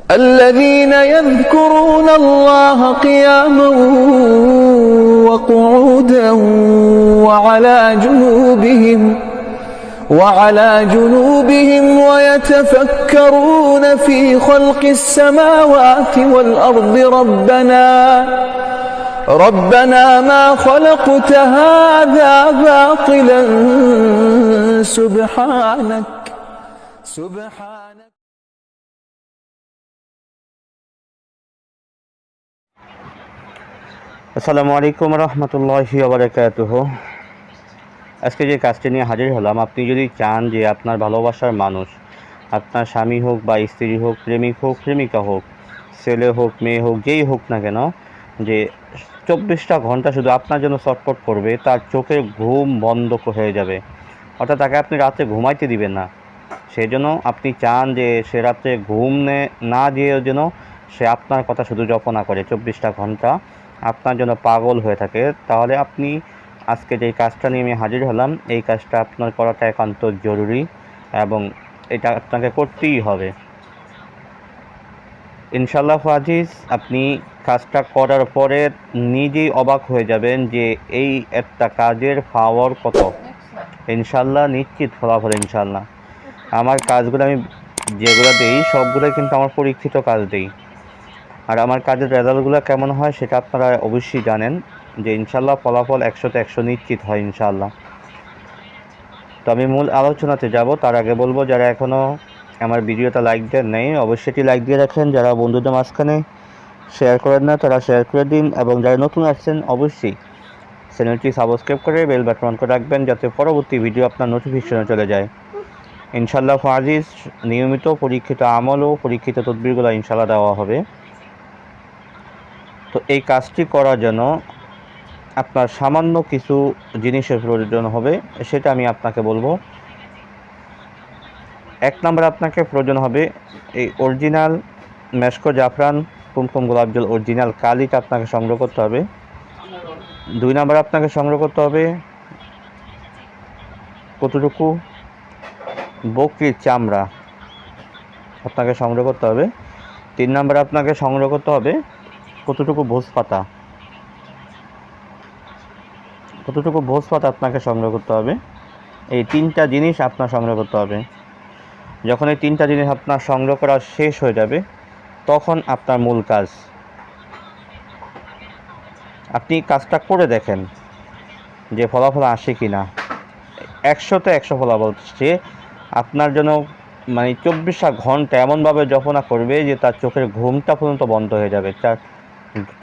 الذين يذكرون الله قياما وقعودا وعلى جنوبهم ويتفكرون في خلق السماوات والأرض ربنا ما خلقت هذا باطلا سبحانك আসসালামু আলাইকুম রহমতুল্লাহি ওয়া বারাকাতুহু। আজকে যে কাজটি নিয়ে হাজির হলাম, আপনি যদি চান যে আপনার ভালোবাসার মানুষ, আপনার স্বামী হোক বা স্ত্রী হোক, প্রেমিক হোক প্রেমিকা হোক, ছেলে হোক মেয়ে হোক, যেই হোক না কেন, যে 24টা ঘন্টা শুধু আপনার জন্য ছটফট করবে, তার চোখের ঘুম বন্ধ হয়ে যাবে, অর্থাৎ তাকে আপনি রাতে ঘুমাইতে দিবেন না। সেই জন্য আপনি চান যে সে রাতে ঘুম না দিয়ে যেন সে আপনার কথা শুধু জপনা করে 24টা ঘন্টা, আপনার জন্য পাগল হয়ে থাকে, তাহলে আপনি আজকে যেই কাজটা নিয়ে আমি হাজির হলাম, এই কাজটা আপনার করাটা একান্ত জরুরি এবং এটা আপনাকে করতেই হবে ইনশাআল্লাহ আজিজ। আপনি কাজটা করার পরে নিজেই অবাক হয়ে যাবেন যে এই একটা কাজের পাওয়ার কত। ইনশাআল্লাহ নিশ্চিত ফলাফল ইনশাআল্লাহ। আমার কাজগুলো আমি যেগুলো দিই সবগুলোই কিন্তু আমার পরীক্ষিত কাজ দিই, আর আমার কাজের রেজাল্টগুলো কেমন হয় সেটা আপনারা অবশ্যই জানেন যে ইনশাআল্লাহ ফলাফল 100তে 100 নিশ্চিত হয় ইনশাআল্লাহ। তো আমি মূল আলোচনাতে যাব, তার আগে বলবো যারা এখনও আমার ভিডিওটা লাইক দেন নাই অবশ্যই এটি লাইক দিয়ে রাখেন, যারা বন্ধুদের মাঝখানে শেয়ার করেন না তারা শেয়ার করে দিন, এবং যারা নতুন আসছেন অবশ্যই চ্যানেলটি সাবস্ক্রাইব করে বেল বাটন অন করে রাখবেন যাতে পরবর্তী ভিডিও আপনার নোটিফিকেশনে চলে যায় ইনশাআল্লাহ আজিজ। নিয়মিত পরীক্ষিত আমল ও পরীক্ষিত তদবিরগুলো ইনশাআল্লাহ দেওয়া হবে। তো এই কাজটি করার জন্য আপনার সামান্য কিছু জিনিসের প্রয়োজন হবে, সেটা আমি আপনাকে বলবো। 1 নম্বর আপনাকে প্রয়োজন হবে এই অরিজিনাল মেশকো জাফরান কুমকুম গোলাপ জল অরিজিনাল কালিটা আপনাকে সংগ্রহ করতে হবে। 2 নম্বর আপনাকে সংগ্রহ করতে হবে কতটুকু বকরির চামড়া আপনাকে সংগ্রহ করতে হবে। 3 নম্বর আপনাকে সংগ্রহ করতে হবে কতটুকু ভোজ পাতা আপনাকে সংগ্রহ করতে হবে। এই 3টা জিনিস আপনার সংগ্রহ করতে হবে। যখন এই 3টা জিনিস আপনার সংগ্রহ করা শেষ হয়ে যাবে তখন আপনার মূল কাজ, আপনি কাজটা করে দেখেন যে ফলাফল আসে কি না। 100তে 100 ফলাফল সে আপনার জন্য, মানে 24টা ঘন্টা এমনভাবে জপনা করবে যে তার চোখের ঘুমটা পর্যন্ত বন্ধ হয়ে যাবে, তার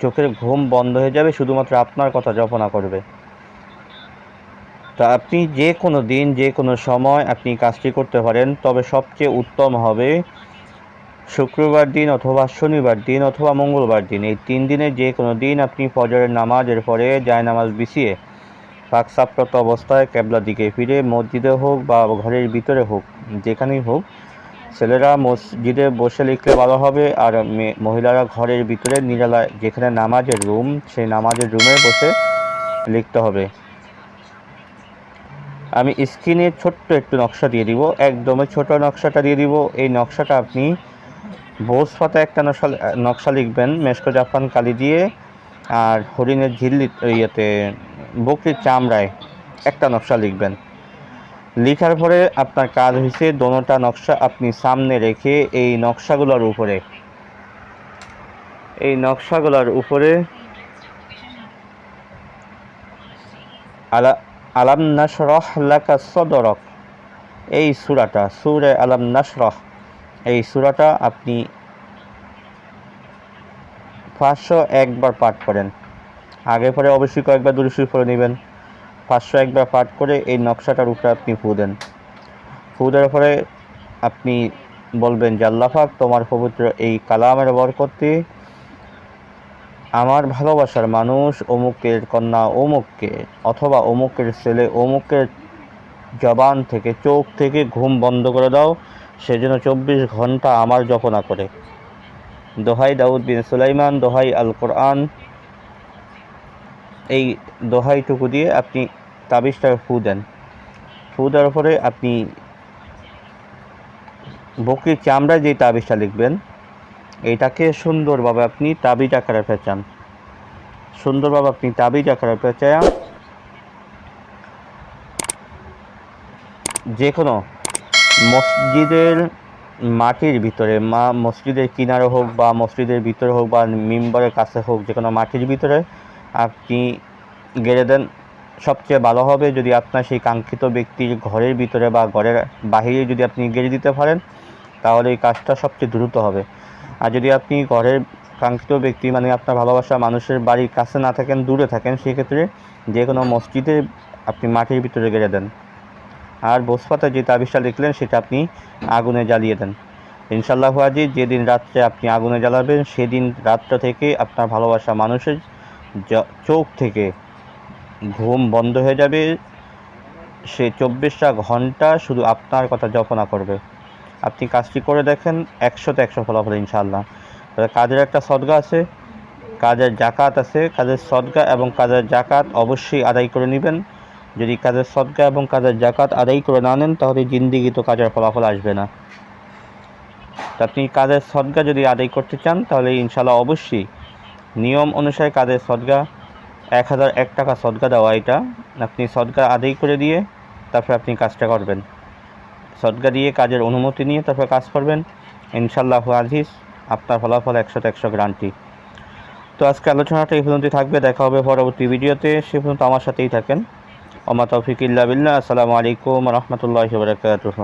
চোখের ঘুম বন্ধ হয়ে যাবে, শুধুমাত্র আপনার কথা জপনা করবে। তা আপনি যে কোনো দিন যে কোনো সময় আপনি কাজটি করতে পারেন, তবে সবচেয়ে উত্তম হবে শুক্রবার দিন অথবা শনিবার দিন অথবা মঙ্গলবার দিন। এই 3 দিনে যে কোনো দিন আপনি ফজরের নামাজের পরে জায়নামাজ বিছিয়ে পাক সাফরত অবস্থায় কেবলার দিকে ফিরে, মসজিদে হোক বা ঘরের ভিতরে হোক যেখানেই হোক, ছেলেরা মসজিদে বসে লিখলে ভালো হবে, আর মহিলারা ঘরের ভিতরে নিরালায় যেখানে নামাজের রুম সেই নামাজের রুমে বসে লিখতে হবে। আমি স্ক্রিনে ছোট্ট একটু নকশা দিয়ে দিব, একদমই ছোট নকশাটা দিয়ে দিব। এই নকশাটা আপনি ভোজ পাতা একটা নকশা লিখবেন মেশকো জাফরান কালি দিয়ে, আর হরিণের ঝিল্লি ইয়েতে বকরির চামড়ায় একটা নকশা লিখবেন। লেখার পরে আপনার কাজ হয়েছে দোনোটা নকশা আপনি সামনে রেখে এই নকশাগুলোর উপরে আলাম নাশরাহ লাকা সদরক, এই সূরাটা সূরা আলাম নাশরাহ, এই সূরাটা আপনি 501 বার পাঠ করেন। আগে পরে অবশ্যই কয়েকবার দুরূদ শরীফ পড়ে নেবেন। 501 বার পাঠ করে এই নকশাটার উপরে আপনি ফু দেন। ফু দেওয়ার পরে আপনি বলবেন যে আল্লাহ পাক তোমার পবিত্র এই কালামের বরকতে আমার ভালোবাসার মানুষ অমুকের কন্যা অমুককে অথবা অমুকের ছেলে অমুকের জবান থেকে চোখ থেকে ঘুম বন্ধ করে দাও, সেজন্য 24 ঘন্টা আমার জপনা করে। দোহাই দাউদ বিন সুলাইমান, দোহাই আল কোরআন, এই দোহাইটুকু দিয়ে আপনি তাবিজটাকে ফু দেন। ফু দেওয়ার পরে আপনি বকরির চামড়ায় যে তাবিজটা লিখবেন এটাকে সুন্দরভাবে আপনি তাবিজ আকারে পেঁচান। সুন্দরভাবে আপনি তাবিজ আকারে পেঁচায়া যে কোনো মসজিদের মাটির ভিতরে, মসজিদের কিনারে হোক বা মসজিদের ভিতরে হোক বা মিম্বরের কাছে হোক, যে কোনো মাটির ভিতরে আপনি গেড়ে দেন। সবচেয়ে ভালো হবে যদি আপনার সেই কাঙ্ক্ষিত ব্যক্তির ঘরের ভিতরে বা ঘরের বাহিরে যদি আপনি গেড়ে দিতে পারেন, তাহলে এই কাজটা সবচেয়ে দ্রুত হবে। আর যদি আপনি ঘরের কাঙ্ক্ষিত ব্যক্তি মানে আপনার ভালোবাসা মানুষের বাড়ির কাছে না থাকেন, দূরে থাকেন, সেক্ষেত্রে যে কোনো মসজিদে আপনি মাটির ভিতরে গেড়ে দেন। আর ভোজপাতা যে তাবিজটা লিখলেন সেটা আপনি আগুনে জ্বালিয়ে দেন। ইনশাআল্লাহ আজিজ, যেদিন রাত্রে আপনি আগুনে জ্বালাবেন সেদিন রাতটা থেকে আপনার ভালোবাসা মানুষের চোখ থেকে ঘুম বন্ধ হয়ে যাবে। সে 24টা ঘন্টা শুধু আপনার কথা জপনা করবে। আপনি কাজটি করে দেখেন, 100তে 100 ফলাফল ইনশাআল্লাহ। কাজের একটা সদকা আছে, কাজের জাকাত আছে। কাজের সদকা এবং কাজের জাকাত অবশ্যই আদায় করে নেবেন। যদি কাজের সদকা এবং কাজের জাকাত আদায় করে না নেন, তাহলে জিন্দিগি তো কাজের ফলাফল আসবে না। আপনি কাজের সদকা যদি আদায় করতে চান, তাহলে ইনশাআল্লাহ অবশ্যই নিয়ম অনুসারে কাজের সদকা 1001 টাকা সদকা দেওয়া। এটা আপনি সদকা আদায় করে দিয়ে তারপর আপনি কাজটা করবেন। সদকা দিয়ে কাজের অনুমতি নিয়ে তারপর কাজ করবেন। ইনশাআল্লাহ আজিজ, আপনার ফলাফল 100তে 100 গ্যারান্টি। তো আজকে আলোচনাটা এই পর্যন্তই থাকবে। দেখা হবে পরবর্তী ভিডিওতে। সে পর্যন্ত আমার সাথেই থাকেন। ওমা তৌফিক ইল্লা বিল্লাহ। আসসালামু আলাইকুম ওয়া রাহমাতুল্লাহি ওয়া বারাকাতুহু।